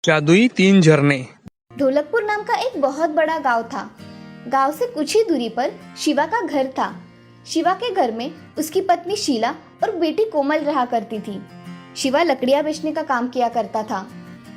जादुई तीन झरने। ढोलकपुर नाम का एक बहुत बड़ा गांव था। गांव से कुछ ही दूरी पर शिवा का घर था। शिवा के घर में उसकी पत्नी शीला और बेटी कोमल रहा करती थी। शिवा लकड़ियां बेचने का काम किया करता था।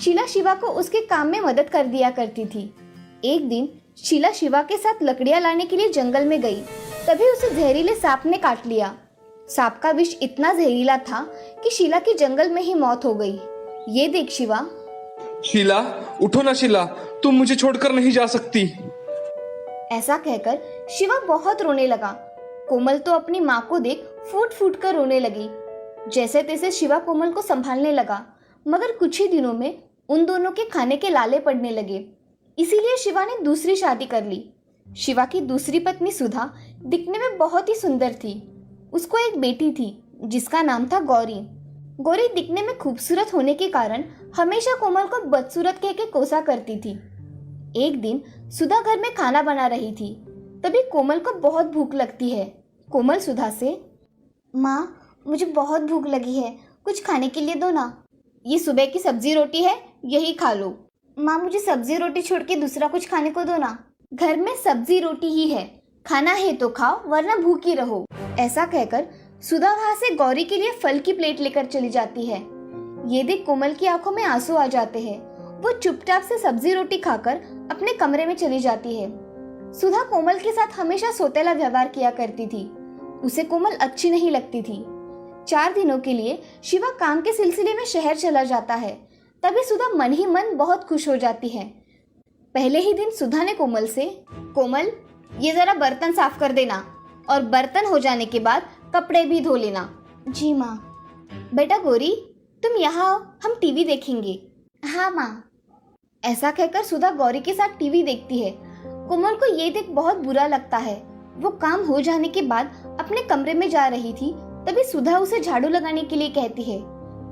शीला शिवा को उसके काम में मदद कर दिया करती थी। एक दिन शीला शिवा के साथ लकड़ियां लाने के लिए जंगल में गई, तभी उसे जहरीले सांप ने काट लिया। सांप का विष इतना जहरीला था कि शीला की जंगल में ही मौत हो गई। ये देख शिवा, शीला, उठो ना शीला, तुम मुझे छोड़कर नहीं जा सकती। ऐसा कहकर शिवा बहुत रोने लगा। कोमल तो अपनी माँ को देख फूट फूट कर रोने लगी। जैसे तैसे शिवा कोमल को संभालने लगा, मगर कुछ ही दिनों में उन दोनों के खाने के लाले पड़ने लगे। इसीलिए शिवा ने दूसरी शादी कर ली। शिवा की दूसरी पत्नी सुधा दिखने में बहुत ही सुंदर थी। उसको एक बेटी थी जिसका नाम था गौरी। गौरी दिखने में खूबसूरत होने के कारण हमेशा कोमल को बदसूरत कह के कोसा करती थी। एक दिन सुधा घर में खाना बना रही थी, तभी कोमल को बहुत भूख लगती है। कोमल सुधा से, माँ, मुझे बहुत भूख लगी है, कुछ खाने के लिए दो ना। ये सुबह की सब्जी रोटी है, यही खा लो। माँ, मुझे सब्जी रोटी छोड़ के दूसरा कुछ खाने को दो ना। घर में सब्जी रोटी ही है, खाना है तो खाओ वरना भूखी रहो। ऐसा कहकर सुधा वहाँ से गौरी के लिए फल की प्लेट लेकर चली जाती है। ये देख कोमल की आंखों में आंसू आ जाते हैं। वो चुपचाप से सब्जी रोटी खाकर अपने कमरे में चली जाती है। सुधा कोमल के साथ हमेशा सौतेला व्यवहार किया करती थी। उसे कोमल अच्छी नहीं लगती थी। 4 दिनों के लिए शिवा काम के सिलसिले में शहर चला जाता है। तभी सुधा मन ही मन बहुत खुश हो जाती है। पहले ही दिन सुधा ने कोमल से, कोमल, ये जरा बर्तन साफ कर देना और बर्तन हो जाने के बाद कपड़े भी धो लेना। जी माँ। बेटा गौरी, तुम यहाँ आओ, हम टीवी देखेंगे। हाँ माँ। ऐसा कहकर सुधा गौरी के साथ टीवी देखती है। कोमल को ये देख बहुत बुरा लगता है। वो काम हो जाने के बाद अपने कमरे में जा रही थी, तभी सुधा उसे झाड़ू लगाने के लिए कहती है।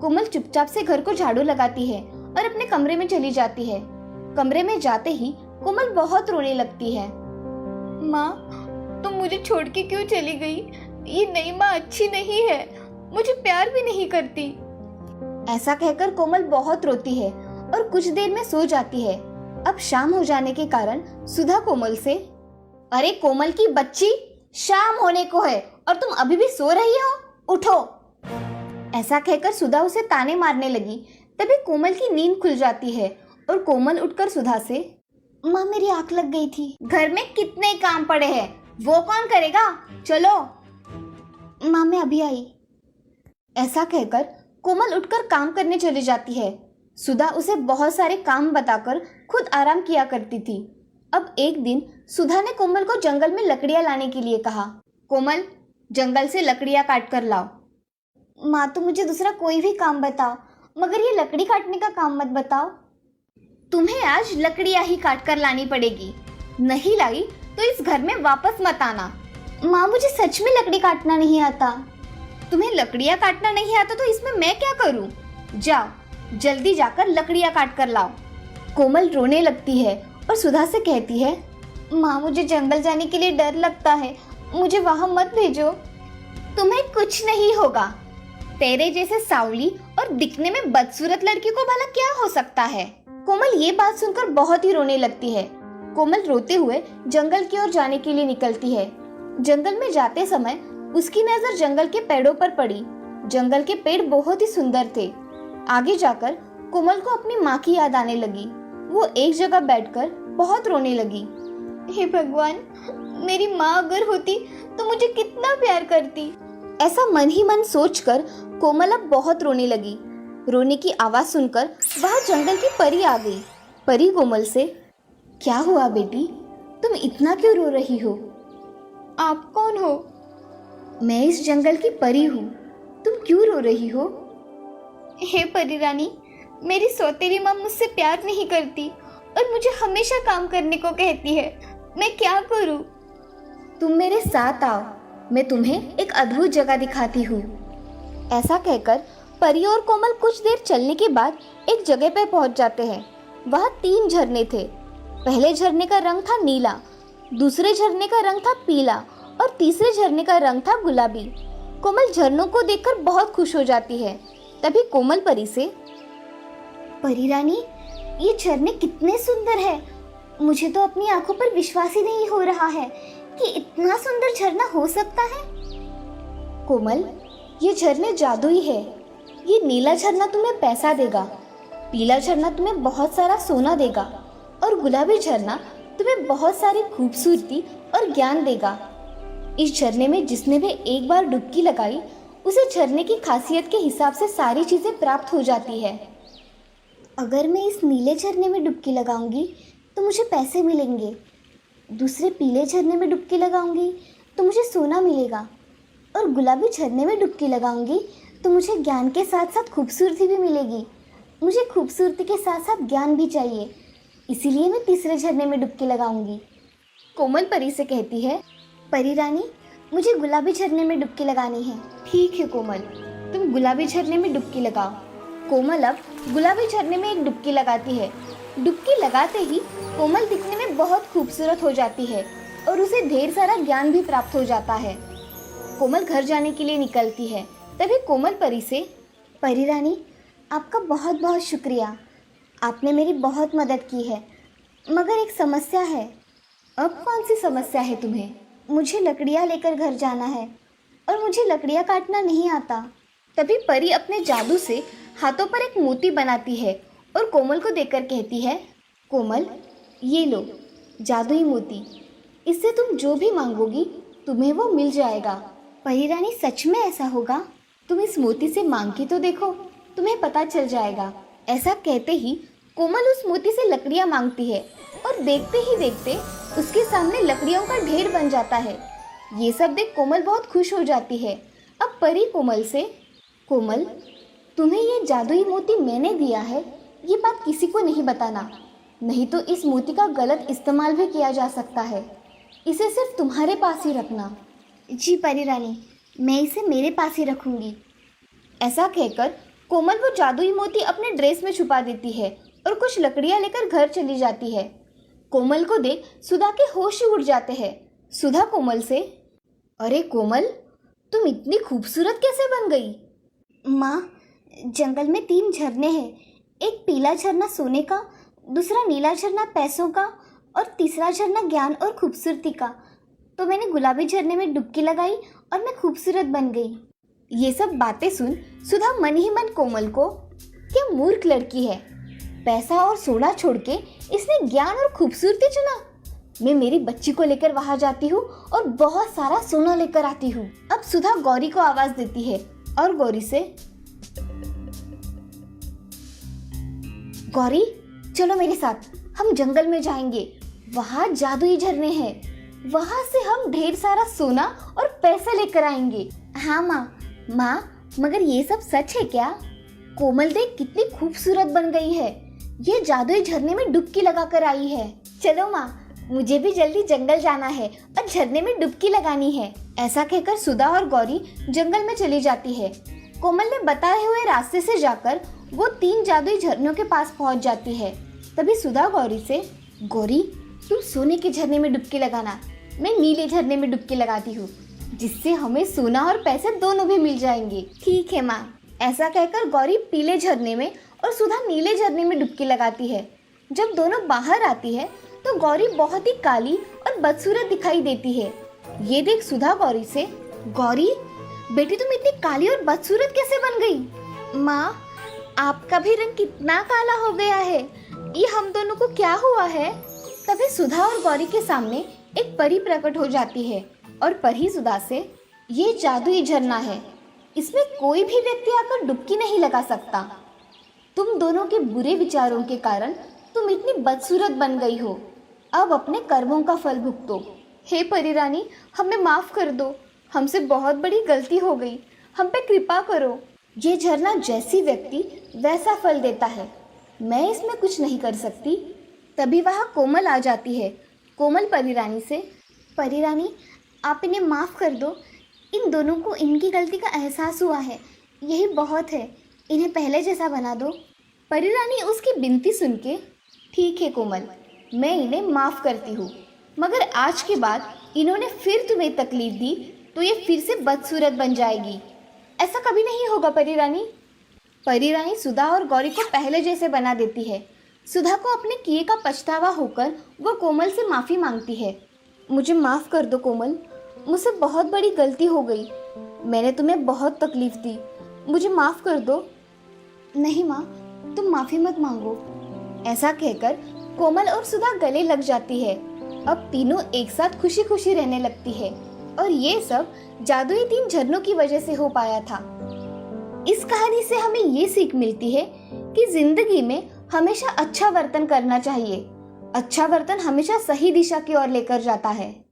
कोमल चुपचाप से घर को झाड़ू लगाती है और अपने कमरे में चली जाती है। कमरे में जाते ही कोमल बहुत रोने लगती है। माँ, तुम मुझे छोड़ के क्यों चली गई? ये नई माँ अच्छी नहीं है, मुझे प्यार भी नहीं करती। ऐसा कहकर कोमल बहुत रोती है और कुछ देर में सो जाती है। अब शाम हो जाने के कारण सुधा कोमल से, अरे कोमल की बच्ची, शाम होने को है और तुम अभी भी सो रही हो, उठो। ऐसा कहकर सुधा उसे ताने मारने लगी। तभी कोमल की नींद खुल जाती है और कोमल उठकर सुधा से, माँ, मेरी आंख लग गई थी। घर में कितने काम पड़े हैं, वो कौन करेगा, चलो। माँ, मैं अभी आई। ऐसा कहकर कोमल उठकर काम करने चली जाती है। सुधा उसे बहुत सारे काम बताकर खुद आराम किया करती थी। अब एक दिन सुधा ने कोमल को जंगल में लकड़ियां लाने के लिए कहा। कोमल, जंगल से लकड़ियां काट कर लाओ। माँ, तो मुझे दूसरा कोई भी काम बताओ, मगर ये लकड़ी काटने का काम मत बताओ। तुम्हें आज लकड़ियां ही काट कर लानी पड़ेगी, नहीं लाई तो इस घर में वापस मत आना। माँ, मुझे सच में लकड़ी काटना नहीं आता। तुम्हें लकड़ियां काटना नहीं आता तो इसमें मैं क्या करूं? जाओ, जल्दी जाकर लकड़ियां काट कर लाओ। कोमल रोने लगती है और सुधा से कहती है, माँ, मुझे जंगल जाने के लिए डर लगता है, मुझे वहां मत भेजो। तुम्हें कुछ नहीं होगा। तेरे जैसे सावली और दिखने में बदसूरत लड़की को भला क्या हो सकता है? कोमल ये बात सुनकर बहुत ही रोने लगती है। कोमल रोते हुए जंगल की ओर जाने के लिए निकलती है। जंगल में जाते समय उसकी नजर जंगल के पेड़ों पर पड़ी। जंगल के पेड़ बहुत ही सुंदर थे। आगे जाकर कोमल को अपनी माँ की याद आने लगी। वो एक जगह बैठकर बहुत रोने लगी। हे भगवान, मेरी माँ अगर होती तो मुझे कितना प्यार करती। ऐसा मन ही मन सोचकर कोमल अब बहुत रोने लगी। रोने की आवाज सुनकर वहाँ जंगल की परी आ गई। परी कोमल से, क्या हुआ बेटी, तुम इतना क्यों रो रही हो? आप कौन हो? मैं इस जंगल की परी हूँ, तुम क्यों रो रही हो? हे परी रानी, मेरी सौतेली माँ मुझसे प्यार नहीं करती और मुझे हमेशा काम करने को कहती है, मैं क्या करूँ? तुम मेरे साथ आओ, मैं तुम्हें एक अद्भुत जगह दिखाती हूँ। ऐसा कहकर परी और कोमल कुछ देर चलने के बाद एक जगह पर पहुंच जाते हैं। वहाँ 3 झरने थे। पहले झरने का रंग था नीला, दूसरे झरने का रंग था पीला और तीसरे झरने का रंग था गुलाबी। कोमल झरनों को देखकर बहुत खुश हो जाती है। तभी कोमल परी से, परी रानी, ये झरने कितने सुंदर है। मुझे तो अपनी आंखों पर विश्वास ही नहीं हो रहा है कि इतना सुंदर झरना हो सकता है। कोमल, ये झरने जादुई है। ये नीला झरना तुम्हें पैसा देगा, पीला झरना तुम्हें बहुत सारा सोना देगा और गुलाबी झरना तुम्हें बहुत सारी खूबसूरती और ज्ञान देगा। इस झरने में जिसने भी एक बार डुबकी लगाई उसे झरने की खासियत के हिसाब से सारी चीज़ें प्राप्त हो जाती है। अगर मैं इस नीले झरने में डुबकी लगाऊंगी तो मुझे पैसे मिलेंगे, दूसरे पीले झरने में डुबकी लगाऊंगी तो मुझे सोना मिलेगा और गुलाबी झरने में डुबकी लगाऊंगी तो मुझे ज्ञान के साथ साथ खूबसूरती भी मिलेगी। मुझे खूबसूरती के साथ साथ ज्ञान भी चाहिए, इसीलिए मैं तीसरे झरने में डुबकी लगाऊंगी। कोमल परी से कहती है, परी रानी, मुझे गुलाबी झरने में डुबकी लगानी है। ठीक है कोमल, तुम गुलाबी झरने में डुबकी लगाओ। कोमल अब गुलाबी झरने में एक डुबकी लगाती है। डुबकी लगाते ही कोमल दिखने में बहुत खूबसूरत हो जाती है और उसे ढेर सारा ज्ञान भी प्राप्त हो जाता है। कोमल घर जाने के लिए निकलती है। तभी कोमल परी से, परी रानी, आपका बहुत बहुत शुक्रिया, आपने मेरी बहुत मदद की है, मगर एक समस्या है। अब कौन सी समस्या है तुम्हें? मुझे लकड़ियाँ लेकर घर जाना है और मुझे लकड़ियाँ काटना नहीं आता। तभी परी अपने जादू से हाथों पर एक मोती बनाती है और कोमल को देकर कहती है, कोमल, ये लो जादुई मोती, इससे तुम जो भी मांगोगी तुम्हें वो मिल जाएगा। परी रानी, सच में ऐसा होगा? तुम इस मोती से मांग के तो देखो, तुम्हें पता चल जाएगा। ऐसा कहते ही कोमल उस मोती से लकड़ियाँ मांगती है और देखते ही देखते उसके सामने लकड़ियों का ढेर बन जाता है। ये सब देख कोमल बहुत खुश हो जाती है। अब परी कोमल से, कोमल, तुम्हें ये जादुई मोती मैंने दिया है, ये बात किसी को नहीं बताना, नहीं तो इस मोती का गलत इस्तेमाल भी किया जा सकता है। इसे सिर्फ तुम्हारे पास ही रखना। जी परी रानी, मैं इसे मेरे पास ही रखूंगी। ऐसा कहकर कोमल वो जादुई मोती अपने ड्रेस में छुपा देती है और कुछ लकड़ियाँ लेकर घर चली जाती है। कोमल को देख सुधा के होश ही उड़ जाते हैं। सुधा कोमल से, अरे कोमल, तुम इतनी खूबसूरत कैसे बन गई? माँ, जंगल में 3 झरने हैं, एक पीला झरना सोने का, दूसरा नीला झरना पैसों का और तीसरा झरना ज्ञान और खूबसूरती का। तो मैंने गुलाबी झरने में डुबकी लगाई और मैं खूबसूरत बन गई। ये सब बातें सुन सुधा मन ही मन कोमल को, क्या मूर्ख लड़की है, पैसा और सोना छोड़ के इसने ज्ञान और खूबसूरती चुना। मैं मेरी बच्ची को लेकर वहां जाती हूँ और बहुत सारा सोना लेकर आती हूँ। अब सुधा गौरी को आवाज देती है और गौरी से, गौरी, चलो मेरे साथ, हम जंगल में जाएंगे, वहाँ जादुई झरने हैं, वहाँ से हम ढेर सारा सोना और पैसे लेकर आएंगे। हाँ माँ, मगर ये सब सच है क्या? कोमल देख कितनी खूबसूरत बन गई है, ये जादुई झरने में डुबकी लगा कर आई है। चलो माँ, मुझे भी जल्दी जंगल जाना है और झरने में डुबकी लगानी है। ऐसा कहकर सुधा और गौरी जंगल में चली जाती है। कोमल ने बताए हुए रास्ते से जाकर वो 3 जादुई झरनों के पास पहुंच जाती है। तभी सुधा गौरी से, गौरी, तुम सोने के झरने में डुबकी लगाना, मैं नीले झरने में डुबकी लगाती हूँ, जिससे हमें सोना और पैसे दोनों भी मिल जाएंगे। ठीक है माँ। ऐसा कहकर गौरी पीले झरने में और सुधा नीले झरने में डुबकी लगाती है। जब दोनों बाहर आती है तो गौरी बहुत ही काली और बदसूरत दिखाई देती है। ये देख सुधा गौरी से, गौरी बेटी, तुम इतनी काली और बदसूरत कैसे बन गई? माँ, आपका भी रंग कितना काला हो गया है, ये हम दोनों को क्या हुआ है? तभी सुधा और गौरी के सामने एक परी प्रकट हो जाती है और परी सुधा से, ये जादुई झरना है, इसमें कोई भी व्यक्ति आकर डुबकी नहीं लगा सकता। तुम दोनों के बुरे विचारों के कारण तुम इतनी बदसूरत बन गई हो, अब अपने कर्मों का फल भुगतो। हे परी रानी, हमें माफ कर दो, हमसे बहुत बड़ी गलती हो गई, हम पे कृपा करो। ये झरना जैसी व्यक्ति वैसा फल देता है, मैं इसमें कुछ नहीं कर सकती। तभी वहाँ कोमल आ जाती है। कोमल परी रानी से, परी रानी, आप इन्हें माफ़ कर दो, इन दोनों को इनकी गलती का एहसास हुआ है, यही बहुत है, इन्हें पहले जैसा बना दो। परी रानी उसकी विनती सुन के, ठीक है कोमल, मैं इन्हें माफ़ करती हूँ, मगर आज के बाद इन्होंने फिर तुम्हें तकलीफ दी तो ये फिर से बदसूरत बन जाएगी। ऐसा कभी नहीं होगा परी रानी। परी रानी सुधा और गौरी को पहले जैसे बना देती है। सुधा को अपने किए का पछतावा होकर वो कोमल से माफ़ी मांगती है। मुझे माफ़ कर दो कोमल, मुझसे बहुत बड़ी गलती हो गई। मैंने तुम्हें बहुत तकलीफ दी, मुझे माफ़ कर दो। नहीं माँ, तुम माफ़ी मत मांगो। ऐसा कहकर कोमल और सुधा गले लग जाती है। अब तीनों एक साथ खुशी खुशी रहने लगती है और ये सब जादुई 3 झरनों की वजह से हो पाया था। इस कहानी से हमें ये सीख मिलती है कि जिंदगी में हमेशा अच्छा वर्तन करना चाहिए। अच्छा वर्तन हमेशा सही दिशा की ओर लेकर जाता है।